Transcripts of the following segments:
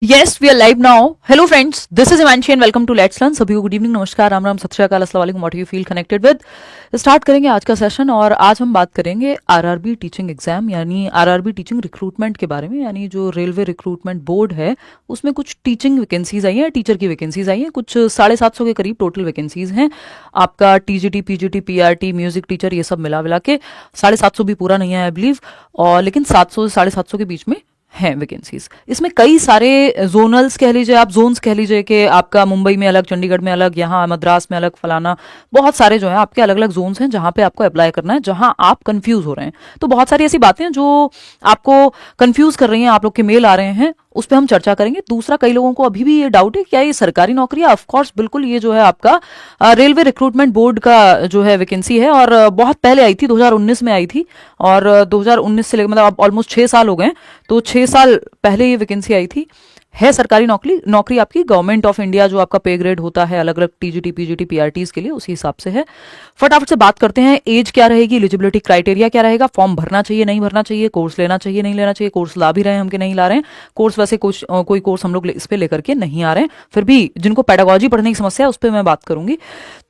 Yes, we are live now. Hello friends, this is Imanshi and welcome to Let's Learn. सभी को good evening, नमस्कार, राम राम, सत श्री अकाल, अस्सलाम वालेकुम, what you feel connected with. Start करेंगे आज का सेशन और आज हम बात करेंगे आरआरबी टीचिंग एग्जाम यानी आरआरबी टीचिंग रिक्रूटमेंट के बारे में। यानी जो रेलवे रिक्रूटमेंट बोर्ड है उसमें कुछ टीचिंग वैकेंसीज आई हैं, टीचर की वैकेंसीज आई हैं, कुछ 750 के करीब टोटल वैकेंसीज हैं। आपका TGT, PGT, PRT, music teacher, ये सब मिला के 750 भी पूरा नहीं है आई बिलीव, और लेकिन 700 से 750 के बीच में हैं वैकेंसीज। इसमें कई सारे जोनल्स कह लीजिए, आप जोन्स कह लीजिए कि आपका मुंबई में अलग, चंडीगढ़ में अलग, यहाँ मद्रास में अलग, फलाना, बहुत सारे जो है आपके अलग अलग जोन्स हैं जहां पे आपको अप्लाई करना है, जहां आप कंफ्यूज हो रहे हैं। तो बहुत सारी ऐसी बातें हैं जो आपको कंफ्यूज कर रही हैं, आप लोग के मेल आ रहे हैं, उस पर हम चर्चा करेंगे। दूसरा, कई लोगों को अभी भी ये डाउट है क्या ये सरकारी नौकरी है। ऑफकोर्स बिल्कुल, ये जो है आपका रेलवे रिक्रूटमेंट बोर्ड का जो है वैकेंसी है और बहुत पहले आई थी, 2019 में आई थी और 2019 से लेकर मतलब ऑलमोस्ट 6 साल हो गए। तो 6 साल पहले ये वैकेंसी आई थी। है सरकारी नौकरी आपकी गवर्नमेंट ऑफ इंडिया, जो आपका पे ग्रेड होता है अलग अलग टीजीटी, पीजीटी, पीआरटीज के लिए, उसी हिसाब से है। फटाफट से बात करते हैं। एज क्या रहेगी, एलिजिबिलिटी क्राइटेरिया क्या रहेगा, फॉर्म भरना चाहिए नहीं भरना चाहिए, कोर्स लेना चाहिए नहीं लेना चाहिए, कोर्स ला भी रहे हैं हम कि नहीं ला रहे हैं, कोर्स वैसे कोई कोर्स हम लोग इस पे लेकर के नहीं आ रहे हैं, फिर भी जिनको पेडागोजी पढ़ने की समस्या है उस पर मैं बात करूंगी।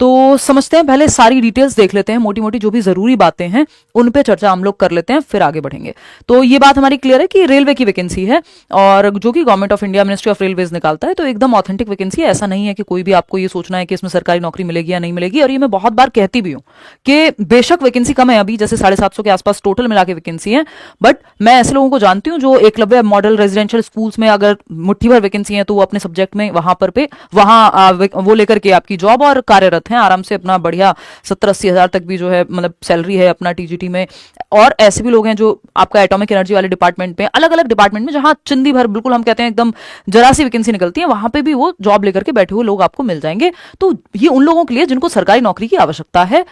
तो समझते हैं, पहले सारी डिटेल्स देख लेते हैं, मोटी मोटी जो भी जरूरी बातें हैं उन पे चर्चा हम लोग कर लेते हैं, फिर आगे बढ़ेंगे। तो ये बात हमारी क्लियर है कि रेलवे की वैकेंसी है और जो कि government of India, ministry of railways निकालता है, तो एकदम ऑथेंटिक वैकेंसी है। ऐसा नहीं है कि कोई भी आपको ये सोचना है कि इसमें सरकारी नौकरी मिलेगी या नहीं मिलेगी। और ये मैं बहुत बार कहती भी हूं कि बेशक वैकेंसी कम है, अभी जैसे 750 के आसपास टोटल मिला के वैकेंसी है, बट मैं ऐसे लोगों को जानती हूं जो एकलव्य मॉडल रेजिडेंशियल स्कूल्स में अगर मुट्ठी भर वैकेंसी है तो वो अपने सब्जेक्ट में वहां वो लेकर के आपकी जॉब और कार्यरत हैं, आराम से अपना बढ़िया 70-80 हजार तक भी जो है मतलब सैलरी है अपना टीजीटी में। और ऐसे भी लोग हैं जो आपका एटॉमिक एनर्जी वाले डिपार्टमेंट में, अलग अलग डिपार्टमेंट में, जहां चिंदी भर बिल्कुल हम कहते हैं एकदम जरा सी वैकेंसी निकलती है, वहां पे भी वो जॉब लेकर के बैठे हुए लोग आपको मिल जाएंगे। तो ये उन लोगों के लिए जिनको सरकारी नौकरी की आवश्यकता है।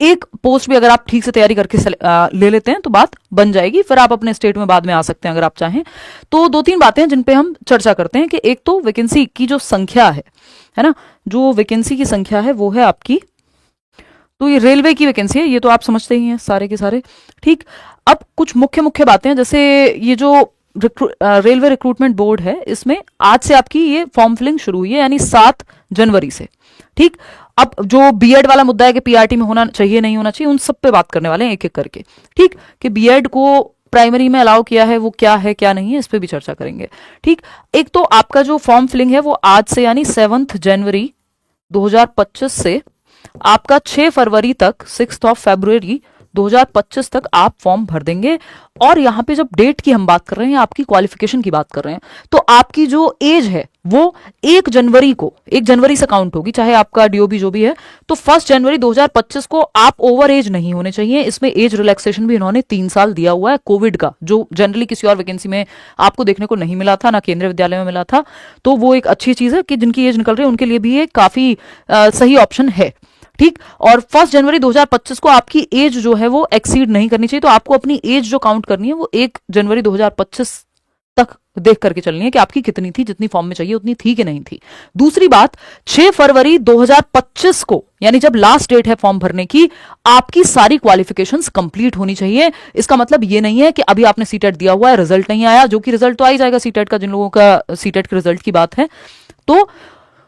एक पोस्ट भी अगर आप ठीक से तैयारी करके ले लेते हैं तो बात बन जाएगी, फिर आप अपने स्टेट में बाद में आ सकते हैं अगर आप चाहें। तो 2-3 बातें हैं जिन पे हम चर्चा करते हैं कि एक तो वैकेंसी की जो संख्या है ना, जो वैकेंसी की संख्या है वो है आपकी, तो ये रेलवे की वैकेंसी है, ये तो आप समझते ही हैं सारे के सारे, ठीक। अब कुछ मुख्य मुख्य बातें, जैसे ये जो रेलवे रिक्रूटमेंट बोर्ड है, इसमें आज से आपकी ये फॉर्म फिलिंग शुरू हुई है, यानी 7 जनवरी से, ठीक। अब जो बीएड वाला मुद्दा है कि पीआरटी में होना चाहिए नहीं होना चाहिए, उन सब पे बात करने वाले हैं एक एक करके, ठीक। कि बीएड को प्राइमरी में अलाउ किया है, वो क्या है क्या नहीं है, इस पे भी चर्चा करेंगे, ठीक। एक तो आपका जो फॉर्म फिलिंग है वो आज से यानी 7 जनवरी 2025 से आपका 6 फरवरी तक, 6 फरवरी 2025 तक आप फॉर्म भर देंगे। और यहां पे जब डेट की हम बात कर रहे हैं, आपकी क्वालिफिकेशन की बात कर रहे हैं, तो आपकी जो एज है वो 1 जनवरी से काउंट होगी, चाहे आपका डीओबी जो भी है। तो 1 जनवरी 2025 को आप ओवर एज नहीं होने चाहिए। इसमें एज रिलैक्सेशन भी इन्होंने 3 साल दिया हुआ है कोविड का, जो जनरली किसी और वैकेंसी में आपको देखने को नहीं मिला था, ना केंद्रीय विद्यालय में मिला था। तो वो एक अच्छी चीज है कि जिनकी एज निकल रही है उनके लिए भी ये काफी सही ऑप्शन है, ठीक। और 1 जनवरी 2025 को आपकी एज जो है वो एक्सीड नहीं करनी चाहिए, तो आपको अपनी एज जो काउंट करनी है वो 1 जनवरी 2025 तक देख करके चलनी है कि आपकी कितनी थी, जितनी फॉर्म में चाहिए उतनी थी कि नहीं थी। दूसरी बात, 6 फरवरी 2025 को, यानी जब लास्ट डेट है फॉर्म भरने की, आपकी सारी क्वालिफिकेशंस कंप्लीट होनी चाहिए। इसका मतलब ये नहीं है कि अभी आपने सीटेट दिया हुआ है, रिजल्ट नहीं आया, जो कि रिजल्ट तो आ ही जाएगा सीटेट का, जिन लोगों का सीटेट के रिजल्ट की बात है। तो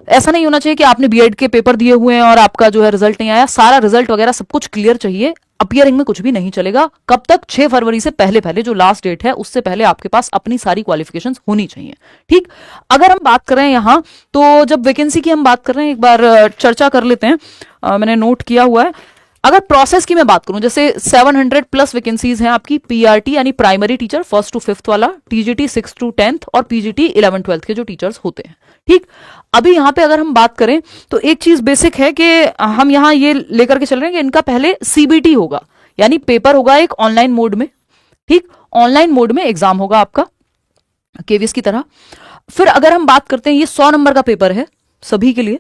ऐसा नहीं होना चाहिए कि आपने बीएड के पेपर दिए हुए हैं और आपका जो है रिजल्ट नहीं आया, सारा रिजल्ट वगैरह सब कुछ क्लियर चाहिए। अपियरिंग में कुछ भी नहीं चलेगा। कब तक? 6 फरवरी से पहले जो लास्ट डेट है उससे पहले आपके पास अपनी सारी क्वालिफिकेशंस होनी चाहिए, ठीक। अगर हम बात कर रहे हैं यहां, तो जब वैकेंसी की हम बात कर रहे हैं, एक बार चर्चा कर लेते हैं, मैंने नोट किया हुआ है। अगर प्रोसेस की मैं बात करूं, जैसे 700 प्लस वैकेंसीज हैं आपकी पीआरटी यानी primary teacher 1st to 5th वाला, टीजीटी 6th to 10th और पीजीटी 11th 12th के जो टीचर्स होते हैं, ठीक। अभी यहां पे अगर हम बात करें तो एक चीज बेसिक है कि हम यहां ये लेकर के चल रहे हैं कि इनका पहले सीबीटी होगा, यानी पेपर होगा एक ऑनलाइन मोड में, ठीक। ऑनलाइन मोड में एग्जाम होगा आपका केवीएस की तरह। फिर अगर हम बात करते हैं, ये 100 नंबर का पेपर है सभी के लिए,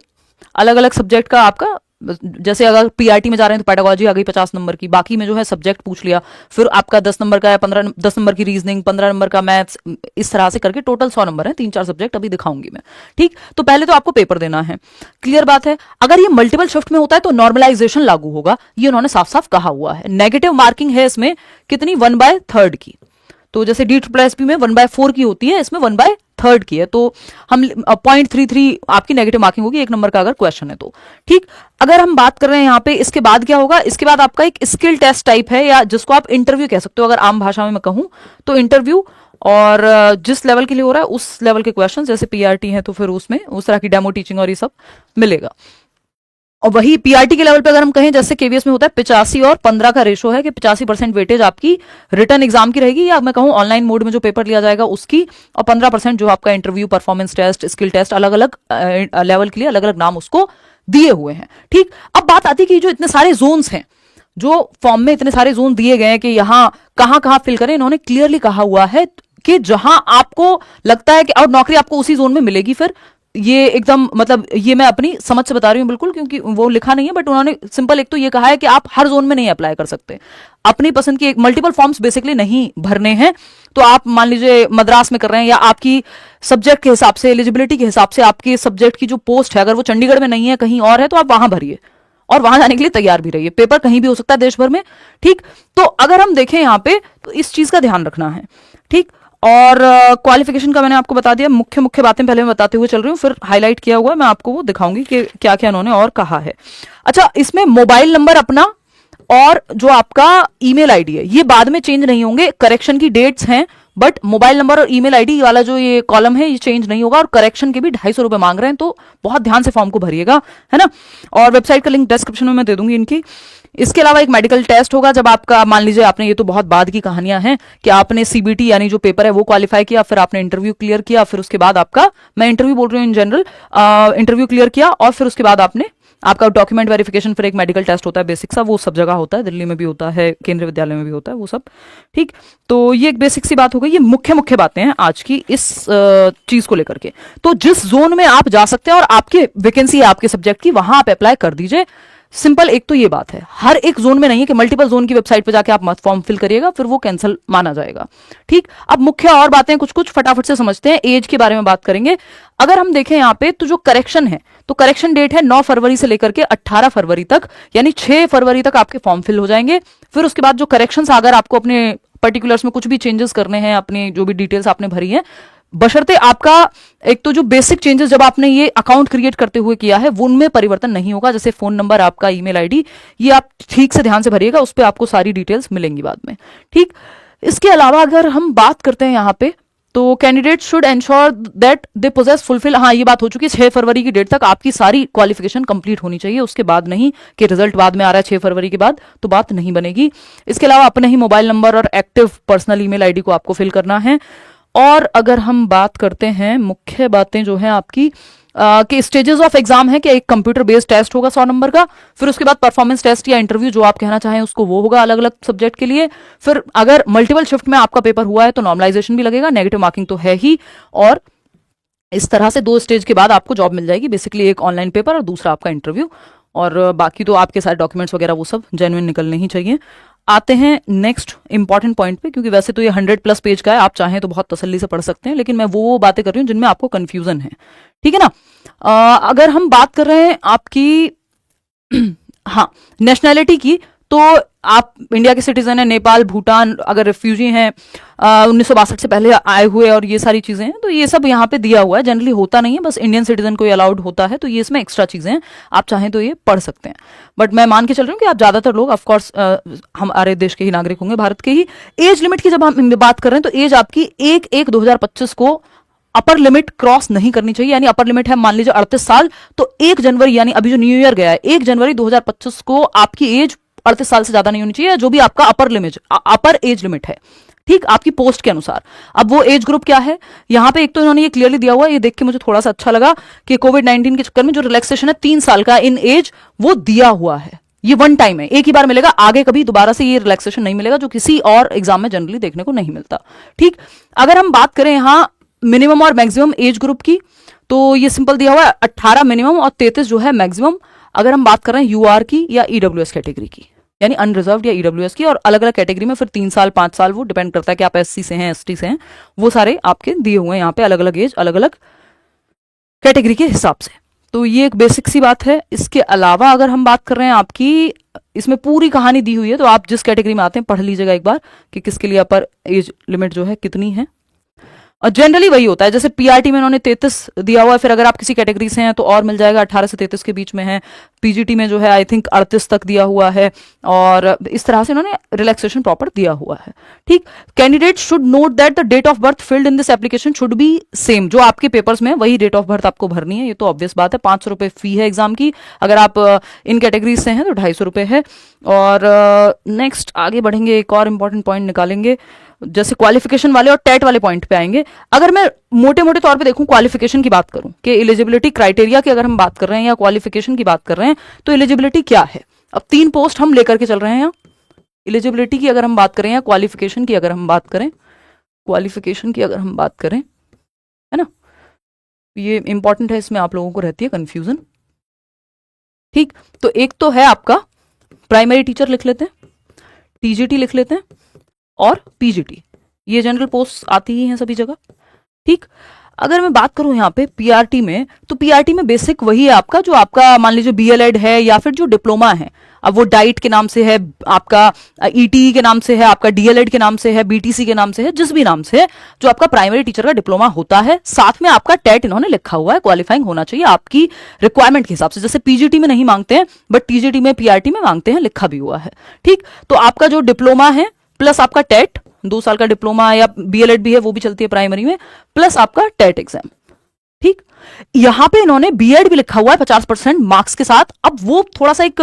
अलग अलग सब्जेक्ट का आपका, जैसे अगर पीआरटी में जा रहे हैं तो पेडागोजी आ गई 50 नंबर की, बाकी में जो है सब्जेक्ट पूछ लिया, फिर आपका 10 नंबर का है, 10 नंबर की रीजनिंग, 15 नंबर का मैथ्स, इस तरह से करके टोटल 100 नंबर है, 3-4 सब्जेक्ट अभी दिखाऊंगी मैं, ठीक। तो पहले तो आपको पेपर देना है, क्लियर बात है। अगर ये मल्टीपल शिफ्ट में होता है तो नॉर्मलाइजेशन लागू होगा, ये उन्होंने साफ साफ कहा हुआ है। नेगेटिव मार्किंग है इसमें कितनी, 1/3 की, तो जैसे DSSP में 1/4 की होती है, इसमें 1/3 की है, तो हम 0.33 आपकी नेगेटिव मार्किंग होगी 1 नंबर का अगर क्वेश्चन है तो। ठीक, अगर हम बात कर रहे हैं यहाँ पे इसके बाद क्या होगा, इसके बाद आपका एक स्किल टेस्ट टाइप है, या जिसको आप इंटरव्यू कह सकते हो अगर आम भाषा में मैं कहूँ तो इंटरव्यू। और जिस लेवल के लिए हो रहा है उस लेवल के क्वेश्चन, जैसे PRT है तो फिर उसमें उस तरह की डेमो टीचिंग और ये सब मिलेगा। और वही PRT के लेवल पे अगर हम कहें, जैसे KVS में होता है 85 और 15 का रेशो है कि 85% वेटेज आपकी रिटर्न एग्जाम की रहेगी, या मैं कहूँ ऑनलाइन मोड में जो पेपर लिया जाएगा उसकी, और 15% जो आपका interview, performance test, skill test, अलग अलग लेवल के लिए अलग अलग नाम उसको दिए हुए हैं। ठीक, अब बात आती है कि जो इतने सारे जोन्स हैं, जो फॉर्म में इतने सारे जोन दिए गए हैं कि यहाँ कहाँ कहाँ फिल करें, इन्होंने क्लियरली कहा हुआ है कि जहां आपको लगता है कि और नौकरी आपको उसी जोन में मिलेगी, फिर ये एकदम मतलब ये मैं अपनी समझ से बता रही हूँ बिल्कुल, क्योंकि वो लिखा नहीं है, बट उन्होंने सिंपल एक तो ये कहा है कि आप हर जोन में नहीं अप्लाई कर सकते, अपनी पसंद की मल्टीपल फॉर्म्स बेसिकली नहीं भरने हैं। तो आप मान लीजिए मद्रास में कर रहे हैं, या आपकी सब्जेक्ट के हिसाब से, एलिजिबिलिटी के हिसाब से आपके सब्जेक्ट की जो पोस्ट है अगर वो चंडीगढ़ में नहीं है कहीं और है, तो आप वहां भरिए और वहां जाने के लिए तैयार भी रहिए। पेपर कहीं भी हो सकता है देश भर में। ठीक, तो अगर हम देखें यहाँ पे तो इस चीज का ध्यान रखना है। ठीक, और क्वालिफिकेशन का मैंने आपको बता दिया, मुख्य मुख्य बातें पहले मैं बताते हुए चल रही हूँ, फिर हाईलाइट किया हुआ मैं आपको वो दिखाऊंगी कि क्या क्या उन्होंने और कहा है। अच्छा, इसमें मोबाइल नंबर अपना और जो आपका ईमेल आईडी है ये बाद में चेंज नहीं होंगे, करेक्शन की डेट्स हैं, बट मोबाइल नंबर और ईमेल आईडी वाला जो ये कॉलम है ये चेंज नहीं होगा, और करेक्शन के भी 250 रुपए मांग रहे हैं, तो बहुत ध्यान से फॉर्म को भरिएगा, है ना। और वेबसाइट का लिंक डिस्क्रिप्शन में मैं दे दूंगी इनकी। इसके अलावा एक मेडिकल टेस्ट होगा, जब आपका मान लीजिए आपने, ये तो बहुत बाद की कहानियां हैं, कि आपने CBT यानी जो पेपर है वो क्वालिफाई किया, फिर आपने इंटरव्यू क्लियर किया, फिर उसके बाद आपका, मैं इंटरव्यू बोल रही हूँ इन जनरल, इंटरव्यू क्लियर किया, और फिर उसके बाद आपने आपका डॉक्यूमेंट वेरिफिकेशन, फिर एक मेडिकल टेस्ट होता है बेसिक सा, वो सब जगह होता है, दिल्ली में भी होता है, केंद्रीय विद्यालय में भी होता है वो सब। ठीक, तो ये एक बेसिक सी बात हो गई, ये मुख्य मुख्य बातें हैं आज की इस चीज को लेकर के। तो जिस जोन में आप जा सकते हैं और आपके वैकेंसी है आपके सब्जेक्ट की, वहां आप अप्लाई कर दीजिए। सिंपल एक तो ये बात है, हर एक जोन में नहीं है कि मल्टीपल जोन की वेबसाइट पे जाके आप मत फॉर्म फिल करिएगा, फिर वो कैंसिल माना जाएगा। ठीक, अब मुख्य और बातें कुछ कुछ फटाफट से समझते हैं। एज के बारे में बात करेंगे। अगर हम देखें यहाँ पे तो जो करेक्शन है, तो करेक्शन डेट है 9 फरवरी से लेकर के 18 फरवरी तक, यानी 6 फरवरी तक आपके फॉर्म फिल हो जाएंगे। फिर उसके बाद जो करेक्शंस, अगर आपको अपने पर्टिकुलर्स में कुछ भी चेंजेस करने हैं, अपनी जो भी डिटेल्स आपने भरी है, बशर्ते आपका एक तो जो बेसिक चेंजेस जब आपने ये अकाउंट क्रिएट करते हुए किया है वो उनमें परिवर्तन नहीं होगा, जैसे फोन नंबर, आपका ईमेल आईडी, ये आप ठीक से ध्यान से भरिएगा, उस पर आपको सारी डिटेल्स मिलेंगी बाद में। ठीक, इसके अलावा अगर हम बात करते हैं यहाँ पे, तो candidate should ensure that they possess fulfil, हाँ ये बात हो चुकी है, 6 फरवरी की डेट तक आपकी सारी क्वालिफिकेशन कंप्लीट होनी चाहिए, उसके बाद नहीं कि रिजल्ट बाद में आ रहा है 6 फरवरी के बाद, तो बात नहीं बनेगी। इसके अलावा अपने ही मोबाइल नंबर और एक्टिव पर्सनल ईमेल आईडी को आपको फिल करना है। और अगर हम बात करते हैं मुख्य बातें जो है आपकी कि स्टेजेस ऑफ एग्जाम है कि एक कंप्यूटर बेस्ड टेस्ट होगा 100 नंबर का, फिर उसके बाद परफॉर्मेंस टेस्ट या इंटरव्यू जो आप कहना चाहें उसको, वो होगा अलग अलग सब्जेक्ट के लिए। फिर अगर मल्टीपल शिफ्ट में आपका पेपर हुआ है तो नॉर्मलाइजेशन भी लगेगा, नेगेटिव मार्किंग तो है ही, और इस तरह से 2 स्टेज के बाद आपको जॉब मिल जाएगी, बेसिकली एक ऑनलाइन पेपर और दूसरा आपका इंटरव्यू, और बाकी तो आपके सारे डॉक्यूमेंट्स वगैरह वो सब जेन्युइन निकलने ही चाहिए। आते हैं नेक्स्ट इंपॉर्टेंट पॉइंट पे, क्योंकि वैसे तो ये 100+ पेज का है, आप चाहें तो बहुत तसल्ली से पढ़ सकते हैं, लेकिन मैं वो बातें कर रही हूँ जिनमें आपको कंफ्यूजन है, ठीक है ना। अगर हम बात कर रहे हैं आपकी हाँ नेशनैलिटी की, तो आप इंडिया के सिटीजन हैं, नेपाल, भूटान, अगर रिफ्यूजी हैं 1962 से पहले आए हुए, और ये सारी चीजें हैं, तो ये सब यहाँ पे दिया हुआ है। जनरली होता नहीं है, बस इंडियन सिटीजन को अलाउड होता है, तो ये इसमें एक्स्ट्रा चीजें हैं, आप चाहें तो ये पढ़ सकते हैं, बट मैं मान के चल रही हूँ कि आप ज्यादातर लोग ऑफकोर्स हमारे देश के ही नागरिक होंगे, भारत के ही। एज लिमिट की जब हम बात कर रहे हैं, तो एज आपकी 1/1/2025 को अपर लिमिट क्रॉस नहीं करनी चाहिए, यानी अपर लिमिट है मान लीजिए 38 साल, तो 1 जनवरी यानी अभी जो न्यू ईयर गया है 1 जनवरी 2025 को आपकी एज 38 साल से ज्यादा नहीं होनी चाहिए, जो भी आपका अपर एज लिमिट है, ठीक, आपकी पोस्ट के अनुसार। अब वो एज ग्रुप क्या है, यहाँ पे एक तो इन्होंने ये क्लियरली दिया हुआ है, ये देख के मुझे थोड़ा सा अच्छा लगा कि कोविड-19 के चक्कर में जो रिलैक्सेशन है 3 साल का इन एज, वो दिया हुआ है, ये वन टाइम है, एक ही बार मिलेगा, आगे कभी दोबारा से ये रिलैक्सेशन नहीं मिलेगा, जो किसी और एग्जाम में जनरली देखने को नहीं मिलता। ठीक, अगर हम बात करें यहाँ मिनिमम और मैक्सिमम एज ग्रुप की, तो ये सिंपल दिया हुआ है 18 मिनिमम और 33 जो है मैक्सिमम। अगर हम बात कर रहे हैं यूआर की या ईडब्ल्यूएस कैटेगरी की, यानी अनरिजर्व्ड या ईडब्ल्यूएस की, और अलग अलग कैटेगरी में फिर 3 साल 5 साल वो डिपेंड करता है कि आप एससी से हैं एसटी से हैं, वो सारे आपके दिए हुए हैं यहाँ पे अलग अलग एज अलग अलग कैटेगरी के हिसाब से। तो ये एक बेसिक सी बात है। इसके अलावा अगर हम बात कर रहे हैं आपकी इसमें पूरी कहानी दी हुई है, तो आप जिस कैटेगरी में आते हैं पढ़ लीजिएगा एक बार कि किसके लिए अपर एज लिमिट जो है कितनी है। और जनरली वही होता है, जैसे पीआरटी में इन्होंने 33 दिया हुआ है, फिर अगर आप किसी कैटेगरी से हैं तो और मिल जाएगा, 18 से 33 के बीच में है। पीजीटी में जो है आई थिंक 38 तक दिया हुआ है, और इस तरह से इन्होंने रिलैक्सेशन प्रॉपर दिया हुआ है। ठीक, candidate should note that the date of birth filled in this application should be same, जो आपके पेपर्स में है वही डेट ऑफ बर्थ आपको भरनी है, ये तो ऑब्वियस बात है। 500 रुपये फी है एग्जाम की, अगर आप इन कैटेगरीज से हैं तो 250 रुपये है। और नेक्स्ट आगे बढ़ेंगे, एक और इंपॉर्टेंट पॉइंट निकालेंगे, जैसे क्वालिफिकेशन वाले और टेट वाले पॉइंट पे आएंगे। अगर मैं मोटे मोटे तौर पे देखूं, क्वालिफिकेशन की बात करूं कि एलिजिबिलिटी क्राइटेरिया की अगर हम बात कर रहे हैं या क्वालिफिकेशन की बात कर रहे हैं, तो एलिजिबिलिटी क्या है। अब 3 पोस्ट हम लेकर के चल रहे हैं यहाँ। एलिजिबिलिटी की अगर हम बात करें या क्वालिफिकेशन की अगर हम बात करें, क्वालिफिकेशन की अगर हम बात करें, है ना, ये इंपॉर्टेंट है, इसमें आप लोगों को रहती है कंफ्यूजन। ठीक, तो एक तो है आपका प्राइमरी टीचर लिख लेते हैं, टीजीटी लिख लेते हैं, और पीजीटी, ये जनरल पोस्ट आती ही हैं सभी जगह। ठीक, अगर मैं बात करूं यहाँ पे पीआरटी में, तो पीआरटी में बेसिक वही है आपका, जो आपका मान लीजिए बीएलएड है या फिर जो डिप्लोमा है, अब वो डाइट के नाम से है, आपका ईटीई के नाम से है, आपका डीएलएड के नाम से है, बीटीसी के नाम से है, जिस भी नाम से है, जो आपका प्राइमरी टीचर का डिप्लोमा होता है, साथ में आपका टेट इन्होंने लिखा हुआ है, क्वालिफाइंग होना चाहिए आपकी रिक्वायरमेंट के हिसाब से। जैसे पीजीटी में नहीं मांगते हैं, बट टीजीटी में पीआरटी में मांगते हैं, लिखा भी हुआ है। ठीक, तो आपका जो डिप्लोमा है प्लस आपका टेट, 2 साल का डिप्लोमा या बीएलएड भी है, वो भी चलती है प्राइमरी में, प्लस आपका टेट एग्जाम। ठीक, यहां पे इन्होंने बीएड भी लिखा हुआ है 50% मार्क्स के साथ। अब वो थोड़ा सा एक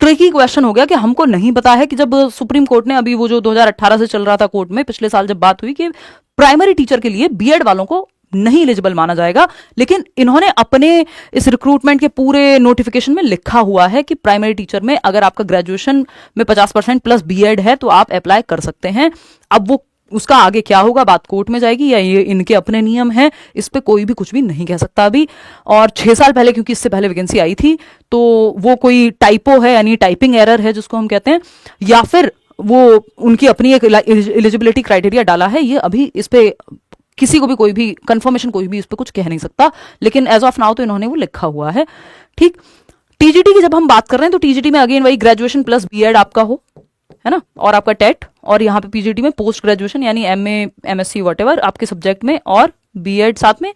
ट्रिकी क्वेश्चन हो गया कि हमको नहीं पता है कि जब सुप्रीम कोर्ट ने अभी वो जो 2018 से चल रहा था कोर्ट में, पिछले साल जब बात हुई कि प्राइमरी टीचर के लिए बीएड वालों को नहीं एलिजिबल माना जाएगा, लेकिन इन्होंने अपने इस रिक्रूटमेंट के पूरे नोटिफिकेशन में लिखा हुआ है कि प्राइमरी टीचर में अगर आपका ग्रेजुएशन में 50% प्लस बीएड है तो आप अप्लाई कर सकते हैं। अब वो उसका आगे क्या होगा, बात कोर्ट में जाएगी, या ये इनके अपने नियम हैं, इस पे कोई भी कुछ भी नहीं कह सकता अभी। और 6 साल पहले, क्योंकि इससे पहले वैकेंसी आई थी, तो वो कोई टाइपो है, यानी टाइपिंग एरर है जिसको हम कहते हैं, या फिर वो उनकी अपनी एक एलिजिबिलिटी क्राइटेरिया डाला है, ये अभी इस पे किसी को भी कोई भी कंफर्मेशन कोई भी इस पे कुछ कह नहीं सकता, लेकिन एज ऑफ नाउ तो इन्होंने वो लिखा हुआ है। ठीक, टीजीटी की जब हम बात कर रहे हैं, तो टीजीटी में अगेन वही ग्रेजुएशन प्लस बीएड आपका हो, है ना, और आपका टेट, और यहाँ पे पीजीटी में पोस्ट ग्रेजुएशन यानी एमए एमएससी वॉटेवर आपके सब्जेक्ट में, और बीएड साथ में,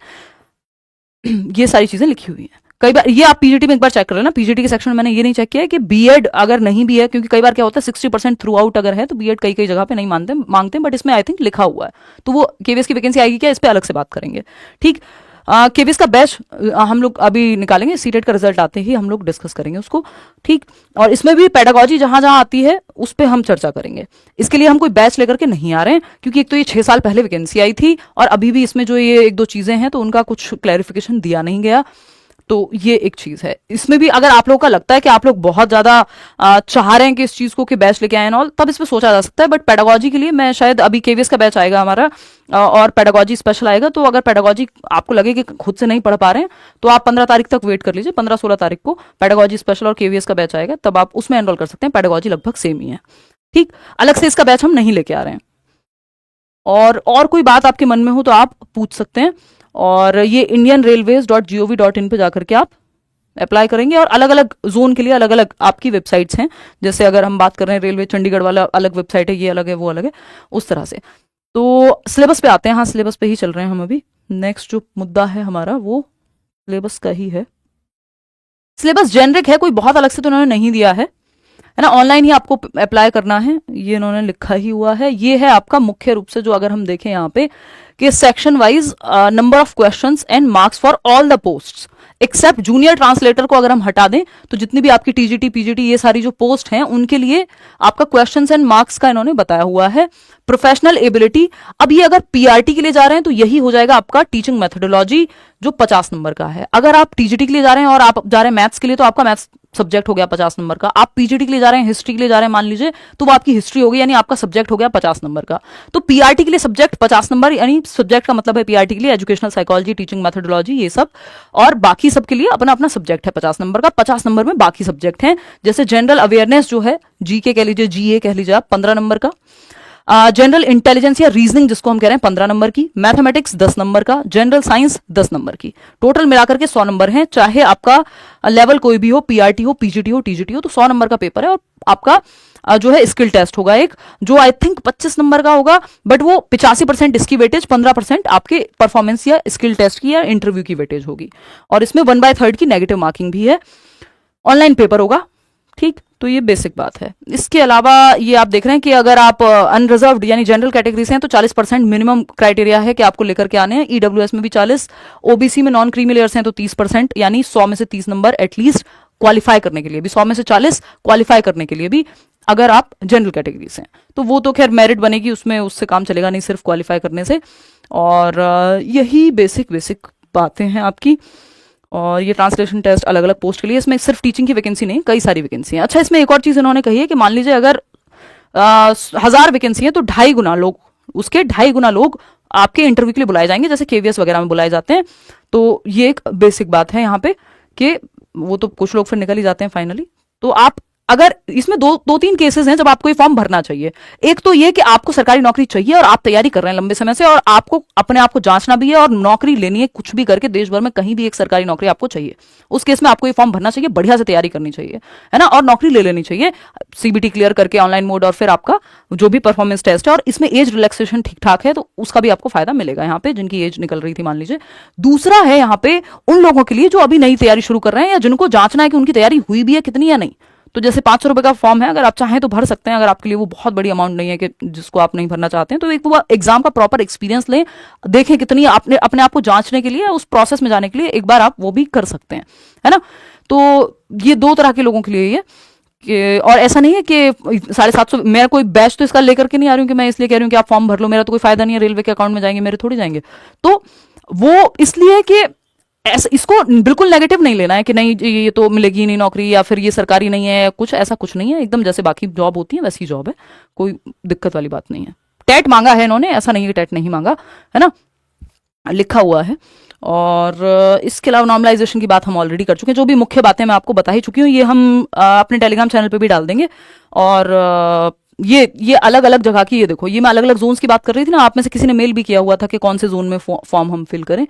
ये सारी चीजें लिखी हुई हैं। कई बार ये आप पीजीटी में एक बार चेक कर लेना, पीजीटी के सेक्शन में मैंने ये नहीं चेक किया है कि बीएड अगर नहीं भी है, क्योंकि कई बार क्या होता है 60% थ्रू आउट अगर है तो बीएड कई कई जगह पे नहीं मांगते, बट इसमें आई थिंक लिखा हुआ है, तो वो केवीएस की वैकेंसी आएगी क्या, इस पे अलग से बात करेंगे। ठीक, केवीएस का बैच हम लोग अभी निकालेंगे, सीटेट का रिजल्ट आते ही हम लोग डिस्कस करेंगे उसको। ठीक, और इसमें भी पेडागोजी जहां जहां आती है उस पर हम चर्चा करेंगे। इसके लिए हम कोई बैच लेकर के नहीं आ रहे हैं, क्योंकि एक तो ये 6 साल पहले वैकेंसी आई थी, और अभी भी इसमें जो ये 1-2 चीजें हैं तो उनका कुछ क्लैरिफिकेशन दिया नहीं गया, तो ये एक चीज है। इसमें भी अगर आप लोगों का लगता है कि आप लोग बहुत ज्यादा चाह रहे हैं कि इस चीज को कि बैच लेके आए ऑल, तब इस पे सोचा जा सकता है, बट पेडागोजी के लिए मैं शायद अभी केवीएस का बैच आएगा हमारा, और पेडागोजी स्पेशल आएगा, तो अगर पेडागोजी आपको लगे कि खुद से नहीं पढ़ पा रहे हैं तो आप 15 तारीख तक वेट कर लीजिए, 15-16 तारीख को पेडागोजी स्पेशल और केवीएस का बैच आएगा, तब आप उसमें एनरोल कर सकते हैं। पेडागोजी लगभग सेम ही है। ठीक, अलग से इसका बैच हम नहीं लेके आ रहे हैं। और कोई बात आपके मन में हो तो आप पूछ सकते हैं, और ये indianrailways.gov.in पे जाकर के आप अप्लाई करेंगे, और अलग अलग जोन के लिए अलग अलग आपकी वेबसाइट्स हैं, जैसे अगर हम बात कर रहे हैं रेलवे चंडीगढ़ वाला अलग वेबसाइट है, ये अलग है, वो अलग है, उस तरह से। तो सिलेबस पे आते हैं, हाँ सिलेबस पे ही चल रहे हैं हम अभी। नेक्स्ट जो मुद्दा है हमारा वो सिलेबस का ही है। सिलेबस जेनरिक है, कोई बहुत अलग से तो उन्होंने नहीं दिया है ना, ऑनलाइन ही आपको अप्लाई करना है, ये इन्होंने लिखा ही हुआ है। ये है आपका मुख्य रूप से जो अगर हम देखें यहाँ पे कि section wise number of questions and marks for all the posts except junior translator को अगर हम हटा दें, तो जितनी भी आपकी टीजीटी पीजीटी ये सारी जो पोस्ट हैं उनके लिए आपका क्वेश्चंस एंड मार्क्स का इन्होंने बताया हुआ है। प्रोफेशनल एबिलिटी, अब ये अगर पीआरटी के लिए जा रहे हैं तो यही हो जाएगा आपका टीचिंग मेथोडोलॉजी, जो 50 नंबर का है। अगर आप टीजीटी के लिए जा रहे हैं और आप जा रहे हैं मैथ्स के लिए, तो आपका मैथ्स सब्जेक्ट हो गया 50 नंबर का। आप पीजीटी के लिए जा रहे हैं, हिस्ट्री के लिए जा रहे हैं मान लीजिए, तो वो आपकी हिस्ट्री होगी, यानी आपका सब्जेक्ट हो गया 50 नंबर का। तो पीआरटी के लिए सब्जेक्ट 50 नंबर, यानी सब्जेक्ट का मतलब है पीआरटी के लिए एजुकेशनल साइकोलॉजी, टीचिंग मेथोडोलॉजी, ये सब, और बाकी सब के लिए अपना अपना सब्जेक्ट है 50 नंबर का। 50 नंबर में बाकी सब्जेक्ट हैं, जैसे जनरल अवेयरनेस जो है, जीके कह लीजिए, जीए कह लीजिए आप, 15 नंबर का। जनरल इंटेलिजेंस या रीजनिंग जिसको हम कह रहे हैं 15 नंबर की, मैथमेटिक्स 10 नंबर का, जनरल साइंस 10 नंबर की, टोटल मिलाकर के 100 नंबर हैं। चाहे आपका लेवल कोई भी हो, पीआरटी हो, पीजीटी हो, टीजीटी हो, तो 100 नंबर का पेपर है। और आपका जो है स्किल टेस्ट होगा एक, जो आई थिंक 25 नंबर का होगा, बट वो 85% इसकी वेटेज, 15% आपके परफॉर्मेंस या स्किल टेस्ट की या इंटरव्यू की वेटेज होगी। और इसमें 1/3 की नेगेटिव मार्किंग भी है। ऑनलाइन पेपर होगा, ठीक। तो ये बेसिक बात है। इसके अलावा ये आप देख रहे हैं कि अगर आप अनरिजर्व्ड यानी जनरल कैटेगरी से हैं तो 40% मिनिमम क्राइटेरिया है कि आपको लेकर के आने हैं। ईडब्ल्यूएस में भी 40, ओबीसी में नॉन क्रीमी लेयर्स हैं तो 30%, यानी 100 में से 30 नंबर एटलीस्ट क्वालिफाई करने के लिए भी, 100 में से 40 क्वालिफाई करने के लिए भी, अगर आप जनरल कैटेगरी से हैं तो वो तो खैर मेरिट बनेगी, उसमें उससे काम चलेगा नहीं सिर्फ क्वालिफाई करने से। और यही बेसिक बातें हैं आपकी। और ये ट्रांसलेशन टेस्ट अलग अलग पोस्ट के लिए, इसमें सिर्फ टीचिंग की वैकेंसी नहीं, कई सारी वैकेंसी है। अच्छा, इसमें एक और चीज इन्होंने कही है कि मान लीजिए अगर 1000 वैकेंसी है तो 2.5 गुना लोग, उसके 2.5 गुना लोग आपके इंटरव्यू के लिए बुलाए जाएंगे, जैसे केवीएस वगैरह में बुलाए जाते हैं। तो ये एक बेसिक बात है यहाँ पे कि वो तो कुछ लोग फिर निकल ही जाते हैं फाइनली। तो आप अगर इसमें दो तीन केसेस हैं जब आपको ये फॉर्म भरना चाहिए। एक तो ये कि आपको सरकारी नौकरी चाहिए और आप तैयारी कर रहे हैं लंबे समय से, और आपको अपने आप को जांचना भी है और नौकरी लेनी है, कुछ भी करके देश भर में कहीं भी एक सरकारी नौकरी आपको चाहिए। उस केस में आपको ये फॉर्म भरना चाहिए, बढ़िया से तैयारी करनी चाहिए, है ना, और नौकरी ले लेनी चाहिए, सीबीटी क्लियर करके ऑनलाइन मोड, और फिर आपका जो भी परफॉर्मेंस टेस्ट है। और इसमें एज रिलैक्सेशन ठीक ठाक है तो उसका भी आपको फायदा मिलेगा यहाँ पे, जिनकी एज निकल रही थी मान लीजिए। दूसरा है यहाँ पे उन लोगों के लिए जो अभी नई तैयारी शुरू कर रहे हैं या जिनको जांचना है कि उनकी तैयारी हुई भी है कितनी या नहीं। तो जैसे 500 रुपए का फॉर्म है, अगर आप चाहें तो भर सकते हैं, अगर आपके लिए वो बहुत बड़ी अमाउंट नहीं है कि जिसको आप नहीं भरना चाहते हैं, तो एक वो एग्जाम का प्रॉपर एक्सपीरियंस लें, देखें कितनी आपने अपने आप को जांचने के लिए, उस प्रोसेस में जाने के लिए एक बार आप वो भी कर सकते हैं, है ना। तो ये 2 तरह के लोगों के लिए ये, और ऐसा नहीं है कि 750, मैं कोई बैच तो इसका लेकर के नहीं आ रही हूँ कि मैं इसलिए कह रही हूँ कि आप फॉर्म भर लो, मेरा तो कोई फायदा नहीं है, रेलवे के अकाउंट में जाएंगे, मेरे थोड़ी जाएंगे। तो वो इसलिए कि ऐसा, इसको बिल्कुल नेगेटिव नहीं लेना है कि नहीं ये तो मिलेगी नहीं नौकरी, या फिर ये सरकारी नहीं है, कुछ ऐसा कुछ नहीं है, एकदम जैसे बाकी जॉब होती है वैसी जॉब है, कोई दिक्कत वाली बात नहीं है। टेट मांगा है इन्होंने, ऐसा नहीं है टेट नहीं मांगा, है ना, लिखा हुआ है। और इसके अलावा नॉर्मलाइजेशन की बात हम ऑलरेडी कर चुके हैं, जो भी मुख्य बातें मैं आपको बता ही चुकी हूँ, ये हम अपने टेलीग्राम चैनल पे भी डाल देंगे। और ये अलग अलग जगह की, ये देखो, ये मैं अलग अलग जोन्स की बात कर रही थी ना, आप में से किसी ने मेल भी किया हुआ था कि कौन से जोन में फॉर्म हम फिल करें।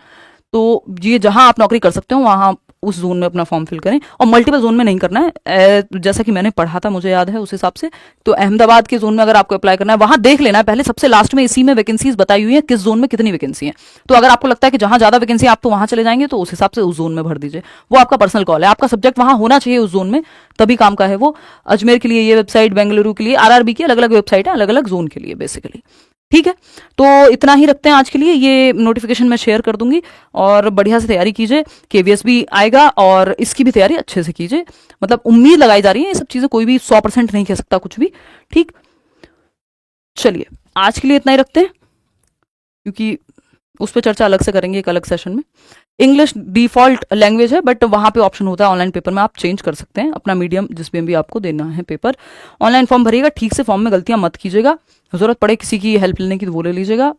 तो ये जहां आप नौकरी कर सकते हो वहां उस जोन में अपना फॉर्म फिल करें, और मल्टीपल जोन में नहीं करना है, जैसा कि मैंने पढ़ा था मुझे याद है उस हिसाब से। तो अहमदाबाद के जोन में अगर आपको अप्लाई करना है, वहां देख लेना है पहले, सबसे लास्ट में इसी में वैकेंसीज बताई हुई है किस जोन में कितनी वैकेंसी है। तो अगर आपको लगता है कि जहां ज्यादा वैकेंसी आप तो वहां चले जाएंगे, तो उस हिसाब से उस जोन में भर दीजिए, वो आपका पर्सनल कॉल है। आपका सब्जेक्ट वहां होना चाहिए उस जोन में, तभी काम का है वो। अजमेर के लिए ये वेबसाइट, बेंगलुरु के लिए, आरआरबी की अलग अलग वेबसाइट है, अलग अलग जोन के लिए बेसिकली, ठीक है। तो इतना ही रखते हैं आज के लिए, ये नोटिफिकेशन मैं शेयर कर दूंगी, और बढ़िया से तैयारी कीजिए, केवीएस भी आएगा और इसकी भी तैयारी अच्छे से कीजिए। मतलब उम्मीद लगाई जा रही है, ये सब चीजें कोई भी 100% नहीं कह सकता कुछ भी, ठीक। चलिए आज के लिए इतना ही रखते हैं, क्योंकि उस पर चर्चा अलग से करेंगे एक अलग सेशन में। इंग्लिश डिफॉल्ट लैंग्वेज है, बट वहां पे ऑप्शन होता है ऑनलाइन पेपर में आप चेंज कर सकते हैं अपना मीडियम, जिसमें भी आपको देना है पेपर। ऑनलाइन फॉर्म भरिएगा, ठीक से फॉर्म में गलतियां मत कीजिएगा, जरूरत पड़े किसी की हेल्प लेने की तो वो ले लीजिएगा।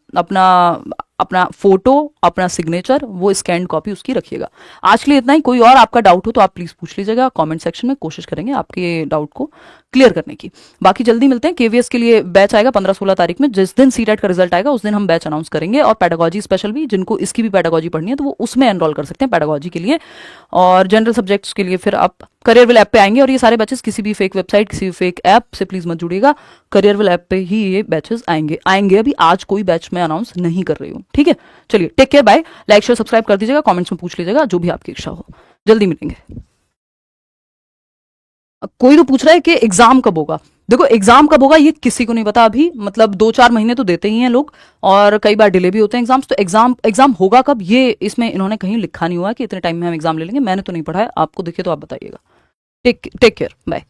अपना फोटो, अपना सिग्नेचर, वो स्कैन कॉपी उसकी रखिएगा। आज के लिए इतना ही। कोई और आपका डाउट हो तो आप प्लीज पूछ लीजिएगा कमेंट सेक्शन में, कोशिश करेंगे आपके डाउट को क्लियर करने की। बाकी जल्दी मिलते हैं। केवीएस के लिए बैच आएगा 15-16 तारीख में, जिस दिन सीटेट का रिजल्ट आएगा उस दिन हम बैच अनाउंस करेंगे। और पेडागोजी स्पेशल भी, जिनको इसकी भी पेडागोजी पढ़नी है तो वो उसमें एनरोल कर सकते हैं पेडागोजी के लिए। और जनरल सब्जेक्ट्स के लिए फिर आप करियरविल ऐप पे आएंगे, और ये सारे बैचेस किसी भी फेक वेबसाइट, किसी भी फेक ऐप से प्लीज मत जुड़िएगा, करियरविल ऐप पे ही ये बैचेस आएंगे। अभी आज कोई बैच मैं अनाउंस नहीं कर रही हूँ, ठीक है। चलिए take care, bye. Like share subscribe कर दीजिएगा, कमेंट्स में पूछ लीजिएगा जो भी आपकी इच्छा हो। जल्दी मिलेंगे। कोई तो पूछ रहा है कि एग्जाम कब होगा। देखो एग्जाम कब होगा ये किसी को नहीं पता अभी, मतलब 2-4 महीने तो देते ही हैं लोग, और कई बार डिले भी होते हैं एग्जाम्स। तो एग्जाम होगा कब ये इसमें इन्होंने कहीं लिखा नहीं हुआ कि इतने टाइम में हम एग्जाम ले लेंगे। मैंने तो नहीं पढ़ा है, आपको दिखे तो आप बताइएगा। Take care, bye.